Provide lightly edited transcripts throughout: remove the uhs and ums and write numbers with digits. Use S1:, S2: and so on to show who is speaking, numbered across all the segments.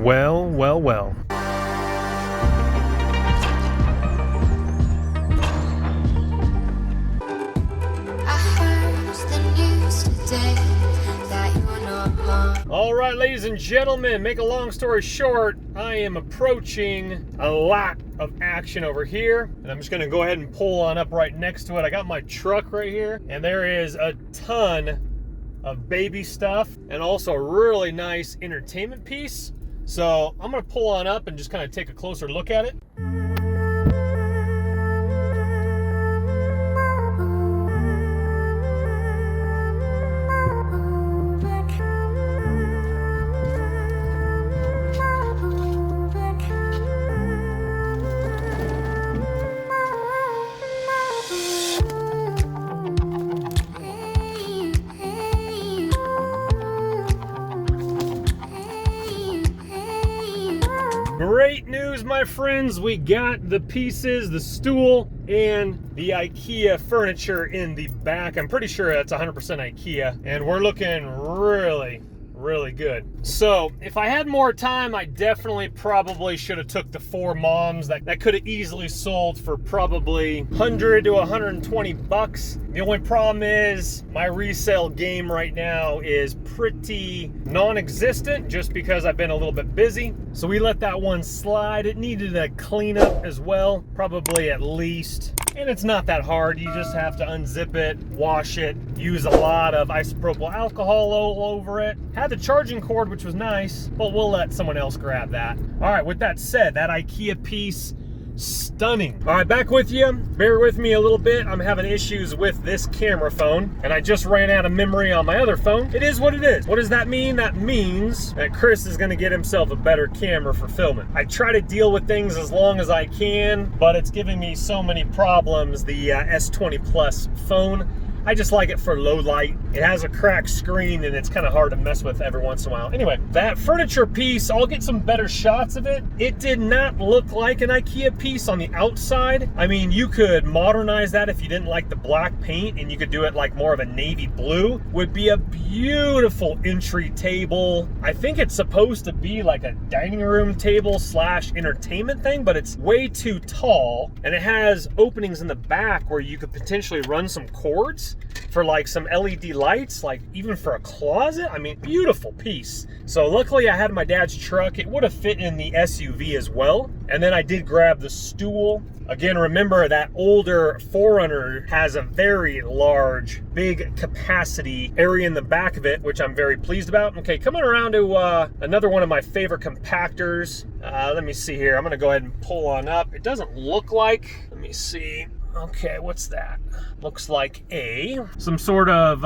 S1: Well, well, well. All right, ladies and gentlemen, make a long story short, I am approaching a lot of action over here, and I'm just gonna go ahead and pull on up right next to it. I got my truck right here, and there is a ton of baby stuff and also a really nice entertainment piece. So I'm gonna pull on up and just kind of take a closer look at it. Great news, my friends. We got the pieces, the stool, and the IKEA furniture in the back. I'm pretty sure that's 100% IKEA, and we're looking really good. So if I had more time, I definitely probably should have took the 4 moms. That could have easily sold for probably 100 to 120 bucks. The only problem is my resale game right now is pretty non-existent just because I've been a little bit busy. So we let that one slide. It needed a cleanup as well, probably at least. And it's not that hard. You just have to unzip it, wash it, use a lot of isopropyl alcohol all over it. Had the charging cord, which was nice, but we'll let someone else grab that. All right, with that said, that IKEA piece, stunning. All right, back with you. Bear with me a little bit. I'm having issues with this camera phone, and I just ran out of memory on my other phone. It is what it is. What does that mean? That means that Chris is gonna get himself a better camera for filming. I try to deal with things as long as I can, but it's giving me so many problems. The S20 Plus phone, I just like it for low light. It has a cracked screen and it's kind of hard to mess with every once in a while. Anyway, that furniture piece, I'll get some better shots of it. It did not look like an IKEA piece on the outside. I mean, you could modernize that if you didn't like the black paint, and you could do it like more of a navy blue. Would be a beautiful entry table. I think it's supposed to be like a dining room table slash entertainment thing, but it's way too tall, and it has openings in the back where you could potentially run some cords for like some LED lights, like even for a closet. I mean, beautiful piece. So luckily I had my dad's truck. It would have fit in the SUV as well. And then I did grab the stool. Again, remember that older 4Runner has a very large, big capacity area in the back of it, which I'm very pleased about. Okay, coming around to another one of my favorite compactors. Let me see here. I'm gonna go ahead and pull on up. It doesn't look like, let me see. Okay, what's that? Looks like some sort of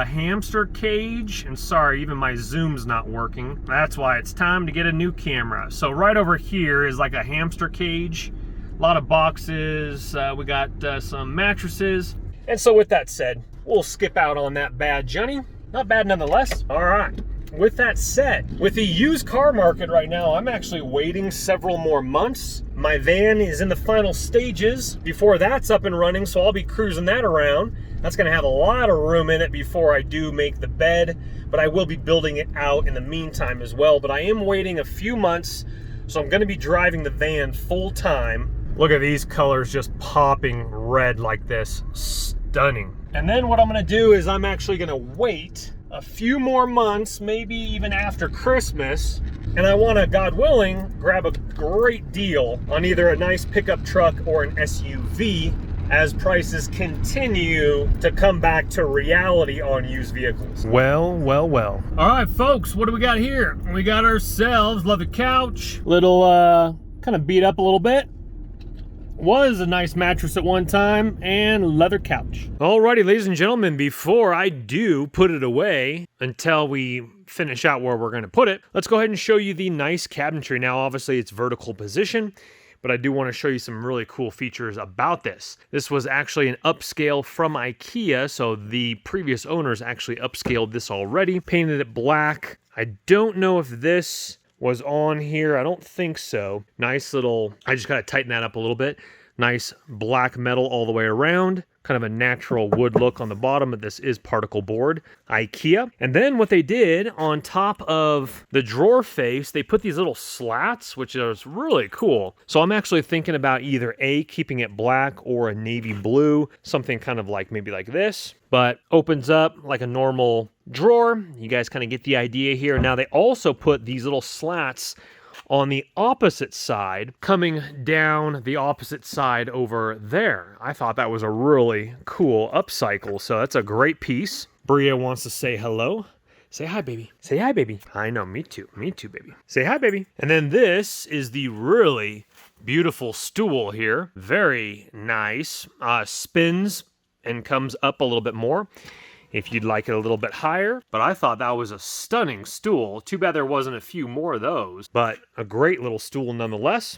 S1: hamster cage. And sorry, even my zoom's not working. That's why it's time to get a new camera. So right over here is like a hamster cage. A lot of boxes. We got some mattresses. And so with that said, we'll skip out on that bad Johnny. Not bad nonetheless. All right. With that said, with the used car market right now, I'm actually waiting several more months. My van is in the final stages before that's up and running, so I'll be cruising that around. That's gonna have a lot of room in it before I do make the bed, but I will be building it out in the meantime as well. But I am waiting a few months, so I'm gonna be driving the van full time. Look at these colors just popping red like this, stunning. And then what I'm gonna do is I'm actually gonna wait a few more months, maybe even after Christmas, and I want to, God willing, grab a great deal on either a nice pickup truck or an SUV as prices continue to come back to reality on used vehicles. Well, well, well. All right, folks, what do we got here? We got ourselves leather couch, little kind of beat up a little bit. Was a nice mattress at one time, and leather couch. Alrighty, ladies and gentlemen, before I do put it away until we finish out where we're gonna put it, let's go ahead and show you the nice cabinetry. Now, obviously it's vertical position, but I do want to show you some really cool features about this. This was actually an upscale from IKEA, so the previous owners actually upscaled this already, painted it black. I don't know if this was on here. I don't think so. Nice little, I just gotta tighten that up a little bit. Nice black metal all the way around. kind of a natural wood look on the bottom, but this is particle board, IKEA. And then what they did on top of the drawer face, they put these little slats, which is really cool. So I'm actually thinking about either A, keeping it black or a navy blue, something kind of like maybe like this, but opens up like a normal drawer. You guys kind of get the idea here. Now they also put these little slats on the opposite side, coming down the opposite side over there. I thought that was a really cool upcycle, so that's a great piece. Bria wants to say hello. Say hi, baby. Say hi, baby. I know, me too. Me too, baby. Say hi, baby. And then this is the really beautiful stool here. Very nice. Spins and comes up a little bit more if you'd like it a little bit higher. But I thought that was a stunning stool. Too bad there wasn't a few more of those, but a great little stool nonetheless.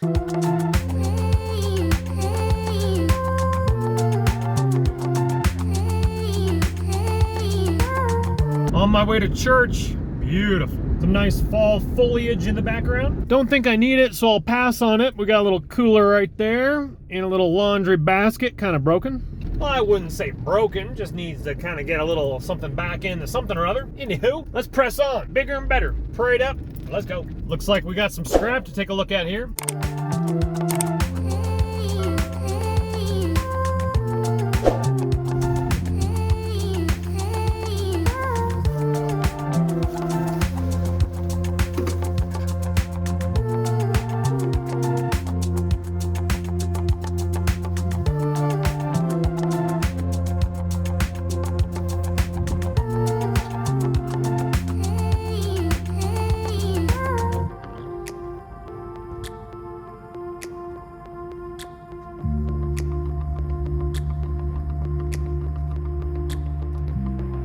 S1: On my way to church, beautiful. Some nice fall foliage in the background. Don't think I need it, so I'll pass on it. We got a little cooler right there and a little laundry basket, kind of broken. Well, I wouldn't say broken, just needs to kind of get a little something back into something or other. Anywho, let's press on. Bigger and better. Parade up. Let's go. Looks like we got some scrap to take a look at here.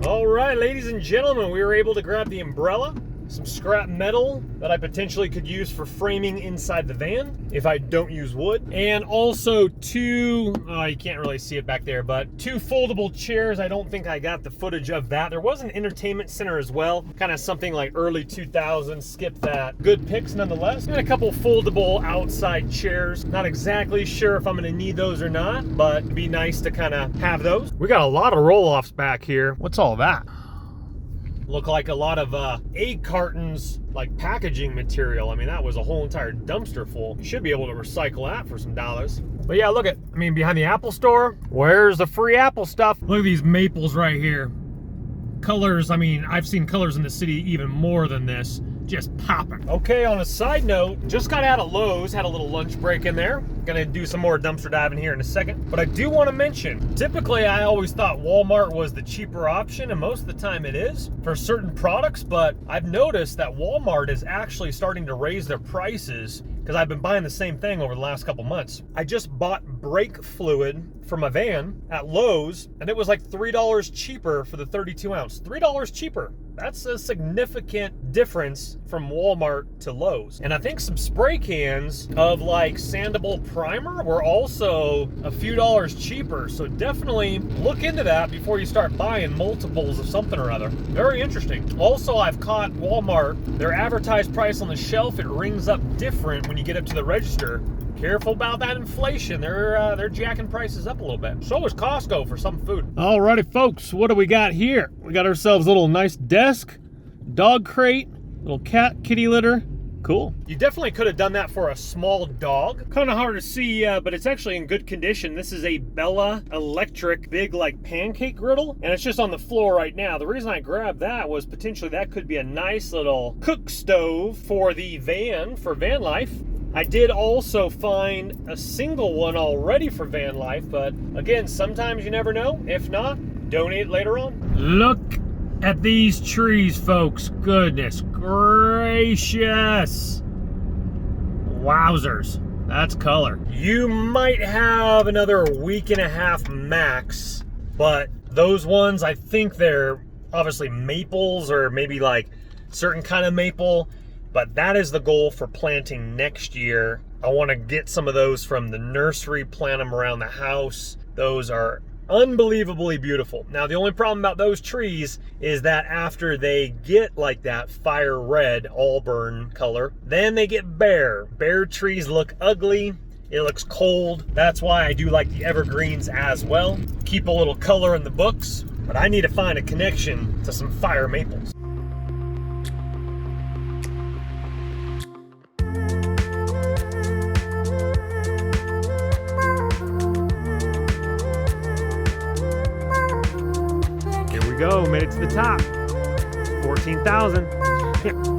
S1: All right, ladies and gentlemen, we were able to grab the umbrella, some scrap metal that I potentially could use for framing inside the van if I don't use wood, and also two, you can't really see it back there, but two foldable chairs. I don't think I got the footage of that. There was an entertainment center as well, kind of something like early 2000s, skip that. Good picks nonetheless. And a couple foldable outside chairs. Not exactly sure if I'm gonna need those or not, but it'd be nice to kind of have those. We got a lot of roll-offs back here. What's all that? Look like a lot of egg cartons, like packaging material. I mean, that was a whole entire dumpster full. You should be able to recycle that for some dollars. But yeah, look at, I mean, behind the Apple store, where's the free Apple stuff? Look at these maples right here. Colors, I mean, I've seen colors in the city even more than this. Just popping. Okay, on a side note, just got out of Lowe's, had a little lunch break in there. Gonna do some more dumpster diving here in a second. But I do want to mention, typically I always thought Walmart was the cheaper option, and most of the time it is for certain products, but I've noticed that Walmart is actually starting to raise their prices because I've been buying the same thing over the last couple months. I just bought brake fluid for my van at Lowe's, and it was like $3 cheaper for the 32 ounce. $3 cheaper. That's a significant difference from Walmart to Lowe's. And I think some spray cans of like sandable primer were also a few dollars cheaper. So definitely look into that before you start buying multiples of something or other. Very interesting. Also, I've caught Walmart, their advertised price on the shelf, it rings up different when you get up to the register. Careful about that inflation. They're jacking prices up a little bit. So is Costco for some food. Alrighty, folks, what do we got here? We got ourselves a little nice desk, dog crate, little cat kitty litter. Cool. You definitely could have done that for a small dog. Kind of hard to see, but it's actually in good condition. This is a Bella electric big like pancake griddle, and it's just on the floor right now. The reason I grabbed that was potentially that could be a nice little cook stove for the van, for van life. I did also find a single one already for van life, but again, sometimes you never know. If not, donate later on. Look at these trees, folks. Goodness gracious. Wowzers. That's color. You might have another week and a half max, but those ones, I think they're obviously maples or maybe like certain kind of maple. But that is the goal for planting next year. I want to get some of those from the nursery, plant them around the house. Those are unbelievably beautiful. Now, the only problem about those trees is that after they get like that fire red auburn color, then they get bare. Bare trees look ugly. It looks cold. That's why I do like the evergreens as well. Keep a little color in the books, but I need to find a connection to some fire maples. Here we go, made it to the top. 14,000.